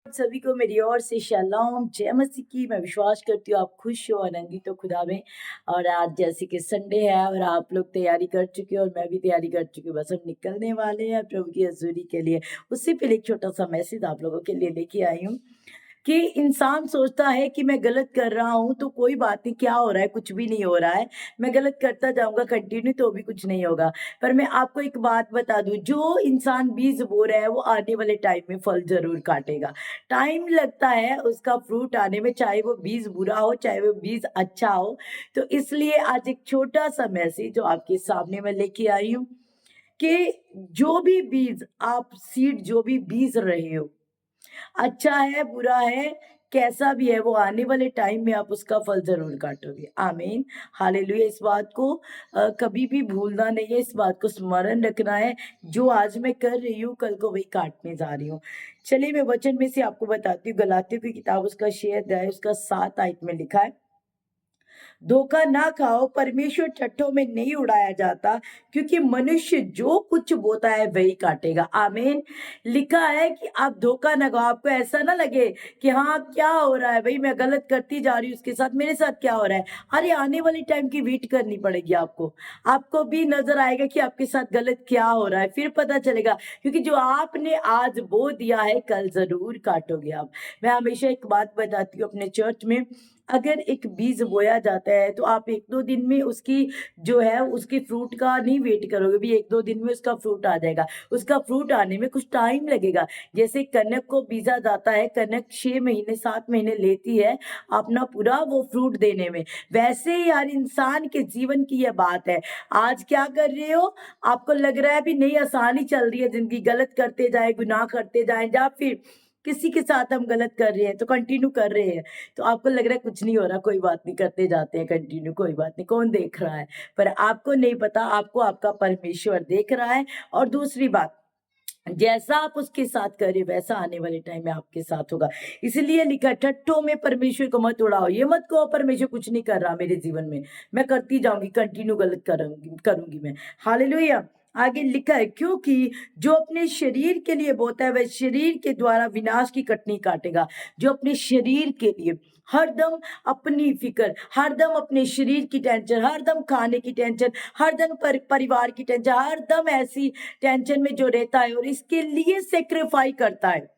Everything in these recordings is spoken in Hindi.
सभी को मेरी ओर से शालोम जय मसीह की। मैं विश्वास करती हूँ आप खुश हो, आनंदित हो खुदा में। और आज जैसे कि संडे है और आप लोग तैयारी कर चुके हो और मैं भी तैयारी कर चुकी हूँ, बस हम निकलने वाले हैं प्रभु की हजूरी के लिए। उससे पहले एक छोटा सा मैसेज आप लोगों के लिए लेके आई हूँ कि इंसान सोचता है कि मैं गलत कर रहा हूँ तो कोई बात नहीं, क्या हो रहा है, कुछ भी नहीं हो रहा है, मैं गलत करता जाऊंगा कंटिन्यू तो भी कुछ नहीं होगा। पर मैं आपको एक बात बता दूं, जो इंसान बीज बो रहा है वो आने वाले टाइम में फल जरूर काटेगा। टाइम लगता है उसका फ्रूट आने में, चाहे वो बीज बुरा हो चाहे वो बीज अच्छा हो। तो इसलिए आज एक छोटा सा मैसेज जो आपके सामने मैं लेके आई हूँ कि जो भी बीज आप सीड जो भी बीज रहे हो, अच्छा है, बुरा है, कैसा भी है, वो आने वाले टाइम में आप उसका फल ज़रूर काटोगे। आमीन, हालेलुया। इस बात को कभी भी भूलना नहीं है, इस बात को स्मरण रखना है। जो आज मैं कर रही हूँ, कल को वही काटने जा रही हूँ। चलिए मैं वचन में से आपको बताती हूँ। गलातियों की किताब उसका 6 अध्याय उसका 7 आयत में लिखा है, धोखा ना खाओ, परमेश्वर ठट्ठों में नहीं उड़ाया जाता, क्योंकि मनुष्य जो कुछ बोता है वही काटेगा। आमीन। लिखा है कि आप धोखा ना खाओ। आपको ऐसा ना लगे कि हाँ क्या हो रहा है भाई, मैं गलत करती जा रही हूँ, उसके साथ मेरे साथ क्या हो रहा है। अरे आने वाले टाइम की वेट करनी पड़ेगी आपको। आपको भी नजर आएगा कि आपके साथ गलत क्या हो रहा है, फिर पता चलेगा। क्योंकि जो आपने आज बो दिया है कल जरूर काटोगे आप। मैं हमेशा एक बात बताती हूँ अपने चर्च में, अगर एक बीज बोया जाता है तो आप 1-2 दिन में उसकी जो है उसके फ्रूट का नहीं वेट करोगे, भी 1-2 दिन में उसका फ्रूट आ जाएगा। उसका फ्रूट आने में कुछ टाइम लगेगा। जैसे कनक को बीजा जाता है, कनक 6 महीने 7 महीने लेती है अपना पूरा वो फ्रूट देने में। वैसे ही हर इंसान के जीवन की यह बात है। आज क्या कर रहे हो, आपको लग रहा है भी नहीं, आसानी चल रही है जिंदगी, गलत करते जाए, गुनाह करते जाए, या फिर किसी के साथ हम गलत कर रहे हैं तो कंटिन्यू कर रहे हैं। तो आपको लग रहा है कुछ नहीं हो रहा, कोई बात नहीं, करते जाते हैं कंटिन्यू, कोई बात नहीं, कौन देख रहा है। पर आपको नहीं पता, आपको आपका परमेश्वर देख रहा है। और दूसरी बात, जैसा आप उसके साथ कर रहे हो वैसा आने वाले टाइम में आपके साथ होगा। इसलिए लिखा है, ठट्ठों में परमेश्वर को मत उड़ाओ। ये मत कहो परमेश्वर कुछ नहीं कर रहा मेरे जीवन में, मैं करती जाऊंगी, कंटिन्यू गलत करूंगी करूंगी मैं। हालेलुया। आगे लिखा है, क्योंकि जो अपने शरीर के लिए बोता है वह शरीर के द्वारा विनाश की कटनी काटेगा। जो अपने शरीर के लिए हरदम अपनी फिक्र, हरदम अपने शरीर की टेंशन, हरदम खाने की टेंशन, हरदम परिवार की टेंशन, हरदम ऐसी टेंशन में जो रहता है और इसके लिए सेक्रीफाई करता है,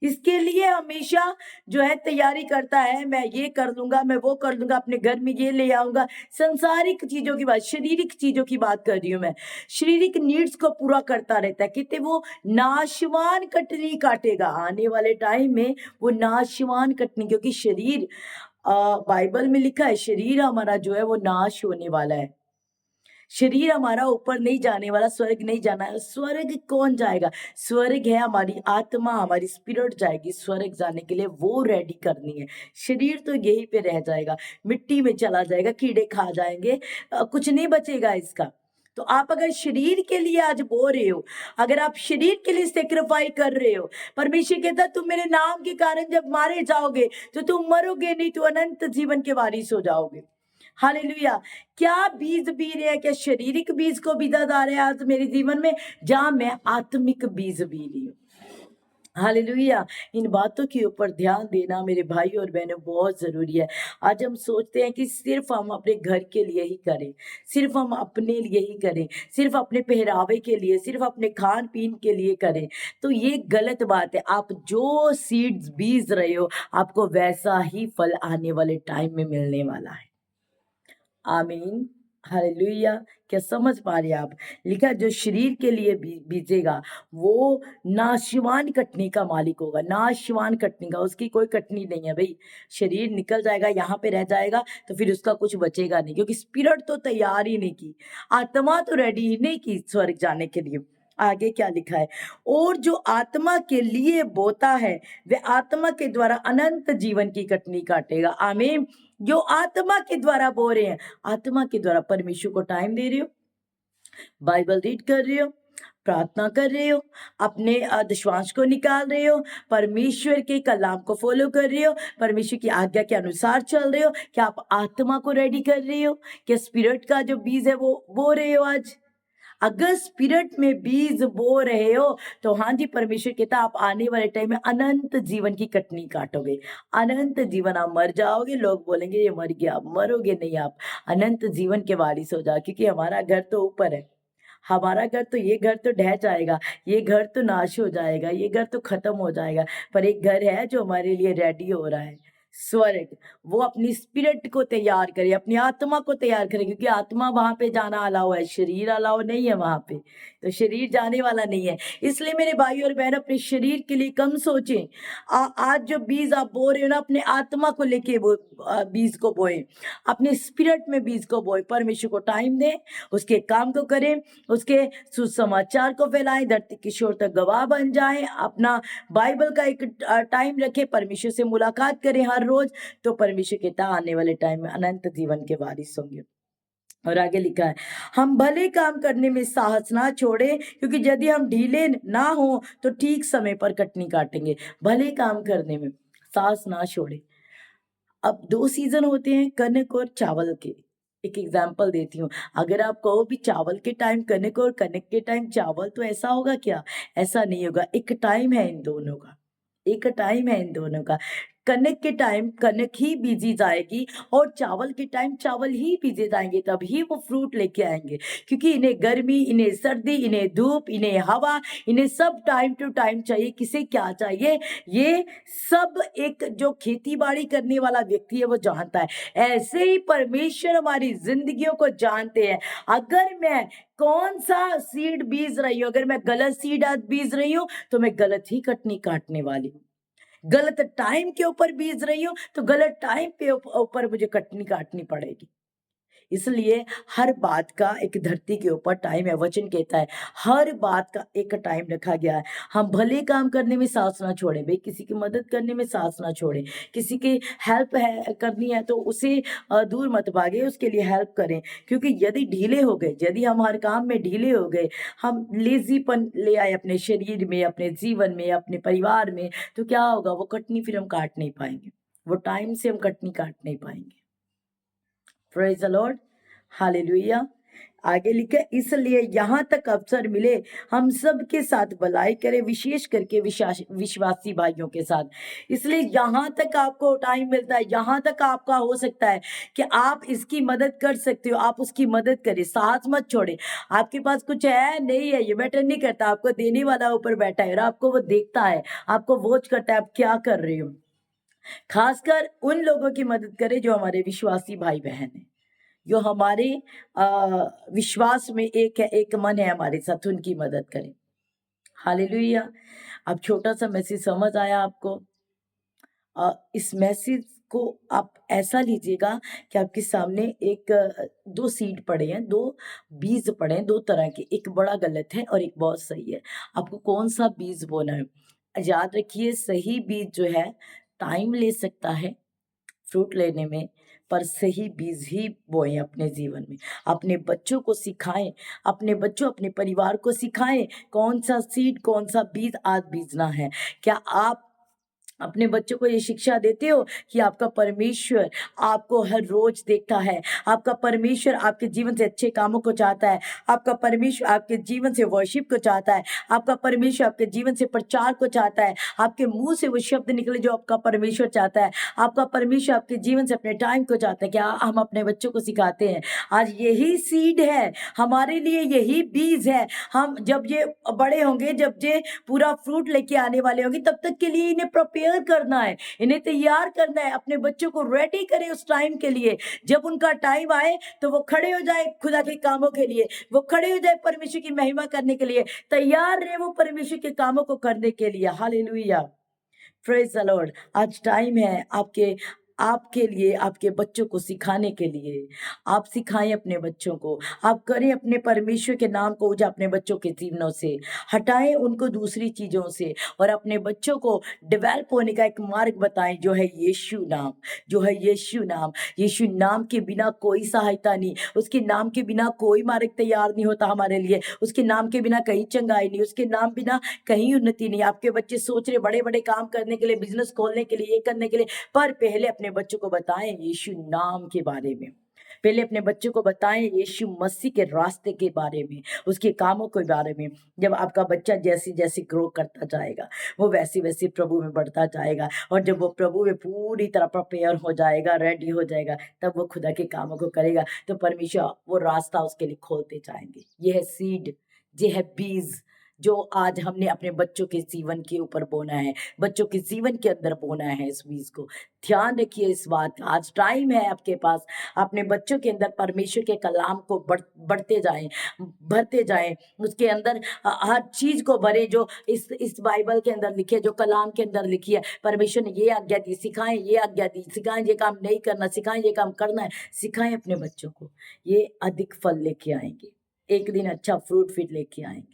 इसके लिए हमेशा जो है तैयारी करता है, मैं ये कर लूंगा, मैं वो कर लूंगा, अपने घर में ये ले आऊंगा। संसारिक चीजों की बात, शारीरिक चीजों की बात कर रही हूँ मैं। शारीरिक नीड्स को पूरा करता रहता है, कितने वो नाशवान कटनी काटेगा आने वाले टाइम में, वो नाशवान कटनी। क्योंकि शरीर, बाइबल में लिखा है, शरीर हमारा जो है वो नाश होने वाला है। शरीर हमारा ऊपर नहीं जाने वाला, स्वर्ग नहीं जाना है। स्वर्ग कौन जाएगा? स्वर्ग है हमारी आत्मा, हमारी स्पिरिट जाएगी स्वर्ग जाने के लिए, वो रेडी करनी है। शरीर तो यहीं पे रह जाएगा, मिट्टी में चला जाएगा, कीड़े खा जाएंगे, कुछ नहीं बचेगा इसका। तो आप अगर शरीर के लिए आज बो रहे हो, अगर आप शरीर के लिए सेक्रीफाई कर रहे हो, परमेश्वर कहता है तुम मेरे नाम के कारण जब मारे जाओगे तो तुम मरोगे नहीं, तो अनंत जीवन के वारिस हो जाओगे। हालेलुया। क्या बीज बी रहे हैं? क्या शारीरिक बीज को बीजा जा रहा है आज मेरे जीवन में, जहां मैं आत्मिक बीज बी रही हूँ। हालेलुया। इन बातों के ऊपर ध्यान देना मेरे भाई और बहनों बहुत जरूरी है। आज हम सोचते हैं कि सिर्फ हम अपने घर के लिए ही करें, सिर्फ हम अपने लिए ही करें, सिर्फ अपने पहरावे के लिए, सिर्फ अपने खान पीन के लिए करें। तो ये गलत बात है। आप जो सीड्स बीज रहे हो, आपको वैसा ही फल आने वाले टाइम में मिलने वाला है। आमीन, हालेलुया। क्या समझ पा रहे हैं आप? लिखा है, जो शरीर के लिए बीजेगा वो नाशवान कटनी का मालिक होगा। नाशवान कटनी का, उसकी कोई कटनी नहीं है भाई। शरीर निकल जाएगा, यहाँ पे रह जाएगा, तो फिर उसका कुछ बचेगा नहीं, क्योंकि स्पिरिट तो तैयार ही नहीं की, आत्मा तो रेडी ही नहीं की स्वर्ग जाने के लिए। आगे क्या लिखा है, और जो आत्मा के लिए बोता है वह आत्मा के द्वारा अनंत जीवन की कटनी काटेगा। आमीन। जो आत्मा के द्वारा बो रहे हैं, आत्मा के द्वारा परमेश्वर को टाइम दे रहे हो, बाइबल रीड कर रहे हो, प्रार्थना कर रहे हो, अपने दुश्वास को निकाल रहे हो, परमेश्वर के कलाम को फॉलो कर रहे हो, परमेश्वर की आज्ञा के अनुसार चल रहे हो, क्या आप आत्मा को रेडी कर रहे हो? क्या स्पिरिट का जो बीज है वो बो रहे हो आज? अगर स्पिरिट में बीज बो रहे हो तो हाँ जी, परमेश्वर कहता है आप आने वाले टाइम में अनंत जीवन की कटनी काटोगे, अनंत जीवन। आप मर जाओगे, लोग बोलेंगे ये मर गया, आप मरोगे नहीं, आप अनंत जीवन के वारिस हो जाओ, क्योंकि हमारा घर तो ऊपर है। हमारा घर तो, ये घर तो ढह जाएगा, ये घर तो नाश हो जाएगा, ये घर तो खत्म हो जाएगा, पर एक घर है जो हमारे लिए रेडी हो रहा है, स्वर्ग। वो अपनी स्पिरिट को तैयार करे, अपनी आत्मा को तैयार करे, क्योंकि आत्मा वहां पे जाना अलाउ है, शरीर अलाउ नहीं है वहां पे, तो शरीर जाने वाला नहीं है। इसलिए मेरे भाई और बहन अपने शरीर के लिए कम सोचें। आज जो बीज आप बो रहे हो ना, अपने आत्मा को लेके वो बीज को बोए, अपने स्पिरिट में बीज को बोए। परमेश्वर को टाइम दें, उसके काम को करें, उसके सुसमाचार को फैलाएं, धरती की शोर तक गवाह बन जाएं। अपना बाइबल का एक टाइम रखें, परमेश्वर से मुलाकात करें हर रोज, तो परमेश्वर कहता आने वाले टाइम में अनंत जीवन के वारिस होंगे। और आगे लिखा है, हम भले काम करने में साहस ना छोड़े, क्योंकि यदि हम ढीले ना हो तो ठीक समय पर कटनी काटेंगे। भले काम करने में साहस ना छोड़े। अब 2 सीजन होते हैं, कनक और चावल के। एक एग्जाम्पल देती हूँ, अगर आप कहो भी चावल के टाइम कनक और कनक के टाइम चावल, तो ऐसा होगा क्या? ऐसा नहीं होगा। एक टाइम है इन दोनों का, एक टाइम है इन दोनों का। कनक के टाइम कनक ही बीजी जाएगी, और चावल के टाइम चावल ही बीजे जाएंगे, तभी वो फ्रूट लेके आएंगे। क्योंकि इन्हें गर्मी, इन्हें सर्दी, इन्हें धूप, इन्हें हवा, इन्हें सब टाइम टू टाइम चाहिए। किसे क्या चाहिए, ये सब एक जो खेती बाड़ी करने वाला व्यक्ति है वो जानता है। ऐसे ही परमेश्वर हमारी जिंदगियों को जानते हैं। अगर मैं कौन सा सीड बीज रही हूँ, अगर मैं गलत सीड आज बीज रही हूँ, तो मैं गलत ही कटनी काटने वाली हूँ। गलत टाइम के ऊपर बीज रही हूँ, तो गलत टाइम पे ऊपर मुझे कटनी काटनी पड़ेगी। इसलिए हर बात का एक धरती के ऊपर टाइम है। वचन कहता है हर बात का एक टाइम रखा गया है। हम भले काम करने में साथ ना छोड़े भाई, किसी की मदद करने में साथ ना छोड़े, किसी की हेल्प है करनी है तो उसे दूर मत भागे, उसके लिए हेल्प करें। क्योंकि यदि ढीले हो गए, यदि हम हर काम में ढीले हो गए, हम लेजीपन ले आए अपने शरीर में, अपने जीवन में, अपने परिवार में, तो क्या होगा, वो कटनी फिर हम काट नहीं पाएंगे, वो टाइम से हम कटनी काट नहीं पाएंगे। Praise the Lord, hallelujah. आगे लिखे, इसलिए यहाँ तक अवसर मिले हम सब के साथ भलाई करें, विशेष करके विश्वासी भाइयों के साथ। इसलिए यहाँ तक आपको टाइम मिलता है, यहाँ तक आपका हो सकता है कि आप इसकी मदद कर सकते हो, आप उसकी मदद करें, साथ मत छोड़े। आपके पास कुछ है नहीं है, ये मैटर नहीं करता, आपको देने वाला ऊपर बैठा है और आपको वो देखता है, आपको वॉच करता है आप क्या कर रहे हो। खासकर उन लोगों की मदद करें जो हमारे विश्वासी भाई बहन हैं, जो हमारे विश्वास में एक है, एक मन है हमारे साथ, उनकी मदद करें। हालेलुया। अब छोटा सा मैसेज समझ आया आपको? इस मैसेज को आप ऐसा लीजिएगा कि आपके सामने एक 2 सीड पड़े हैं, 2 बीज पड़े हैं, 2 तरह के, एक बड़ा गलत है और एक बहुत सही है। आपको कौन सा बीज बोना है? याद रखिए, सही बीज जो है टाइम ले सकता है फ्रूट लेने में, पर सही बीज ही बोएं अपने जीवन में। अपने बच्चों को सिखाएं, अपने बच्चों, अपने परिवार को सिखाएं कौन सा सीड, कौन सा बीज आज बीजना है। क्या आप अपने बच्चों को ये शिक्षा देते हो कि आपका परमेश्वर आपको हर रोज देखता है, आपका परमेश्वर आपके जीवन से अच्छे कामों को चाहता है, आपका परमेश्वर आपके जीवन से वर्शिप को चाहता है, आपका परमेश्वर आपके जीवन से प्रचार को चाहता है, आपके मुंह से वो शब्द निकले जो आपका परमेश्वर चाहता है, आपका परमेश्वर आपके जीवन से अपने टाइम को चाहता है। क्या हम अपने बच्चों को सिखाते हैं? आज यही सीड है हमारे लिए, यही बीज है। हम जब ये बड़े होंगे, जब ये पूरा फ्रूट लेके आने वाले होंगे, तब तक के लिए इन्हें प्रिपेयर करना है, इन्हें तैयार करना है, अपने बच्चों को रेडी करें उस टाइम के लिए। जब उनका टाइम आए तो वो खड़े हो जाए खुदा के कामों के लिए, वो खड़े हो जाए परमेश्वर की महिमा करने के लिए, तैयार रहे वो परमेश्वर के कामों को करने के लिए। Hallelujah, praise the Lord. आज टाइम है आपके लिए, आपके बच्चों को सिखाने के लिए। आप सिखाएं अपने बच्चों को, आप करें अपने परमेश्वर के नाम को ऊंचा अपने बच्चों के जीवनों से, हटाएं उनको दूसरी चीजों से, और अपने बच्चों को डेवलप होने का एक मार्ग बताएं जो है यीशु नाम, जो है यीशु नाम। यीशु नाम के बिना कोई सहायता नहीं, उसके नाम के बिना कोई मार्ग तैयार नहीं होता हमारे लिए, उसके नाम के बिना कहीं चंगाई नहीं, उसके नाम बिना कहीं उन्नति नहीं। आपके बच्चे सोच रहे बड़े बड़े काम करने के लिए, बिजनेस खोलने के लिए, ये करने के लिए, पर पहले अपने बच्चों को बताएं यीशु नाम के बारे में। पहले अपने बच्चों को बताएं यीशु मसीह के रास्ते के बारे में, उसके कामों के बारे में। जब आपका बच्चा जैसे जैसे ग्रो करता जाएगा, वो वैसे वैसे प्रभु में बढ़ता जाएगा, और जब वो प्रभु में पूरी तरह प्रिपेयर हो जाएगा, रेडी हो जाएगा, तब वो खुदा के कामों को करेगा। तो परमेश्वर वो रास्ता उसके लिए खोलते जाएंगे। ये है सीड, ये है बीज जो आज हमने अपने बच्चों के जीवन के ऊपर बोना है, बच्चों के जीवन के अंदर बोना है इस बीज को। ध्यान रखिए इस बात का। आज टाइम है आपके पास, अपने बच्चों के अंदर परमेश्वर के कलाम को बढ़ते जाएं, भरते जाएं, उसके अंदर हर चीज को भरे जो इस बाइबल के अंदर लिखी है, जो कलाम के अंदर लिखी है। परमेश्वर ने ये आज्ञा दी, सिखाएं, ये आज्ञा दी, सिखाएं ये काम नहीं करना, सिखाएं ये काम करना है, सिखाएं अपने बच्चों को। ये अधिक फल लेके आएंगे, एक दिन अच्छा फ्रूट फिट लेके आएंगे।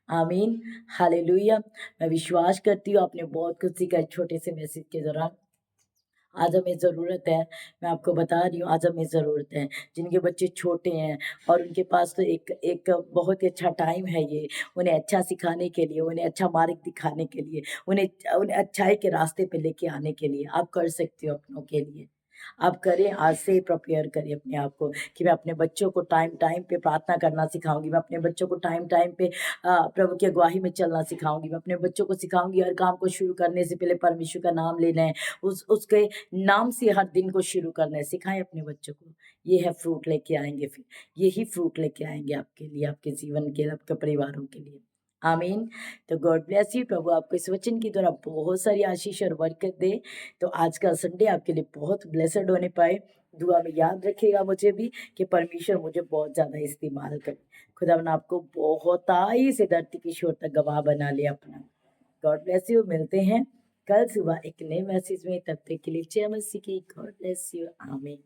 आमीन, हालेलुया। मैं विश्वास करती हूँ आपने बहुत कुछ सीखा छोटे से मैसेज के दौरान। आज हमें ज़रूरत है, मैं आपको बता रही हूँ, आज हमें ज़रूरत है, जिनके बच्चे छोटे हैं और उनके पास तो एक एक बहुत ही अच्छा टाइम है ये, उन्हें अच्छा सिखाने के लिए, उन्हें अच्छा मार्ग दिखाने के लिए, उन्हें उन्हें अच्छाई के रास्ते पे लेके आने के लिए आप कर सकते हो अपनों के लिए। आप करें, आज से ही प्रिपेयर करिए अपने आप को कि मैं अपने बच्चों को टाइम टाइम पे प्रार्थना करना सिखाऊंगी, मैं अपने बच्चों को टाइम टाइम पे प्रभु की अगुवाई में चलना सिखाऊंगी, मैं अपने बच्चों को सिखाऊंगी हर काम को शुरू करने से पहले परमेश्वर का नाम लेना है, उसके नाम से हर दिन को शुरू करना है। सिखाएं अपने बच्चों को, ये है फ्रूट लेके आएंगे, फिर यही फ्रूट लेके आएंगे आपके लिए, आपके जीवन के लिए, आपके परिवारों के लिए। आमीन। तो गॉड ब्लेस यू। प्रभु आपको इस वचन की द्वारा बहुत सारी आशीष और बरकत दे। तो आज का संडे आपके लिए बहुत ब्लेसड होने पाए। दुआ में याद रखिएगा मुझे भी कि परमेश्वर मुझे बहुत ज़्यादा इस्तेमाल करे। खुदा ने आपको बहुत आई से धरती की शोर तक गवाह बना लिया अपना। God bless you. मिलते हैं कल सुबह एक नए मैसेज में, तब तक के लिए जय मसीह की। God bless you. आमीन।